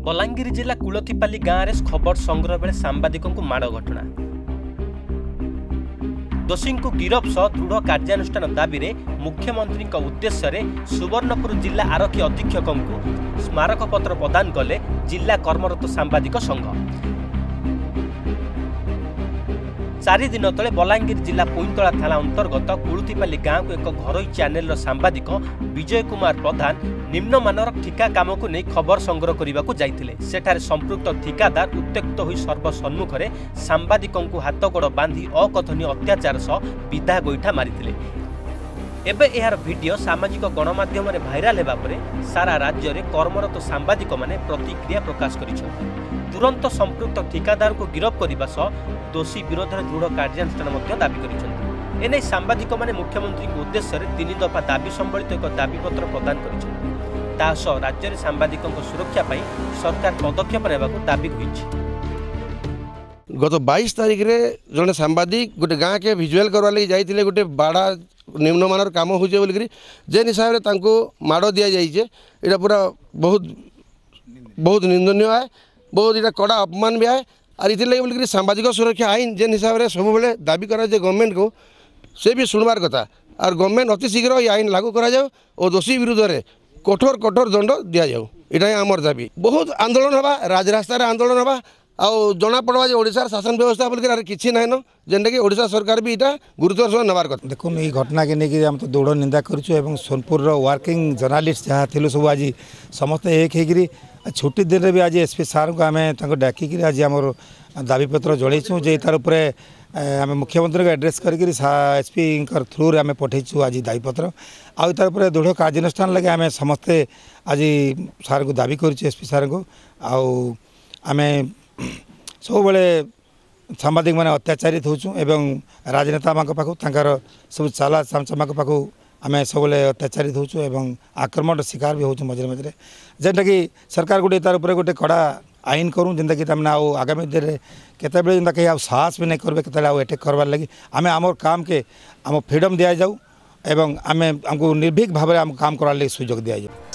बलांगीर जिला कुलथीपाली गाँव में खबर संग्रह बेले सांबादिकों को माड़ घटना। दोषी को गिरफ सह दृढ़ कार्यानुष्ठान दाबी में मुख्यमंत्री उद्देश्य सुवर्णपुर जिला आरक्षी अधीक्षक को स्मारक पत्र प्रदान कले जिला कर्मरत सांबादिक संघ। 4 दिन तले बलांगीर जिला पुईंतला थाना अंतर्गत कुलथीपाली गाँव को एक घरोई चैनल सांबादिक विजय कुमार प्रधान निम्नमानर ठिका काम को नहीं खबर संग्रह करने को जाइथिले। सेठारे संपृक्त ठिकादार उत्त्यक्त होई सर्वसम्मुखरे सांबादिकों को हाथ गोड़ बांधी अकथनीय अत्याचार सह विधा गोईठा मारिथिले। एबे एहार वीडियो सामाजिक गणमाध्यम में भाइराल हेबा परे सारा राज्य में कर्मरत सांबादिक माने प्रतिक्रिया प्रकाश करिसेंति। तुरंत संपृक्त ठिकादार को गिरफ करने सह दोषी विरोध में दृढ़ कार्यानुष्ठान दाबी करिसेंति। एने सांबादिक माने मुख्यमंत्री उद्देश्य 3 दफा दाबी संबलित एक दाबीपत्र प्रदान करिसेंति। तासह राज्य में सांबादिकों सुरक्षा पाई सरकार पदक्षेप नेबाकू दाबी होईछि। गत 22 तारीख रे जने सांबादिक गोटे गाँव के भिजुआल करवा लगी जाइथिले। गोटे बाड़ा निम्नमानर काम हो जेन हिसाब से तांको माड़ दि जाइए इटा पूरा बहुत निंदनीय है, बहुत इटा कड़ा अपमान भी है। और इथि लगे बोलिक सांबादिक सुरक्षा आईन जेन हिसाब से सब बेले दाबी करा गवर्नमेंट को से भी सुनवार कथा और गवर्नमेंट अति शीघ्र ये आईन लागू करा जाओ और दोषी विरुद्ध में कठोर कठोर दंड दि जाऊ। यहाँ आमर दाबी बहुत आंदोलन हवा राजरास्तार आंदोलन हवा आउ जना पड़वा ओडिशार शासन व्यवस्था बोलिक किसी ना जेनटा कि ओडिशा सरकार भी यहाँ गुरुत्वर सह नबार कथा। देखो ये घटना के लेकिन आम तो दृढ़ निंदा करूँ। सोनपुर वर्किंग जर्नालीस्ट जहाँ थी सब आज समस्ते एक हो छुट्टी दिन में भी आज एसपी सार को आम डाकिक आज आम दाबीपत्र जड़ेचु जे तार उपरे आम मुख्यमंत्री को एड्रेस करके एसपी थ्रु आम पठेचु आज दाबीपत्र आउ तार उपरे दृढ़ कार्यानुष्ठान लगे आम समस्ते आज सार को दाबी करूँ एसपी सार को आउ आम सब बड़े सांबादिक मैंने अत्याचारित होचु एवं राजनेता मान पाखु सब चाला चामचा पाखु आम सब अत्याचारित होचु एवं आक्रमण शिकार भी होचु मझे मझे जेनटा कि सरकार गोटे तार उपरे गोटे कड़ा आईन करूँ जेनता कि तमने आउ आगामी दिन में केतबेले जेनता कहीं साहस भी नहीं करेंगे केतबेले आउ अटैक करवार लगी आम आमर काम के आम फ्रीडम दि जाऊ एवं आम आमको निर्भीक भाव में आम काम करार लगी सुजोग दि जाऊ।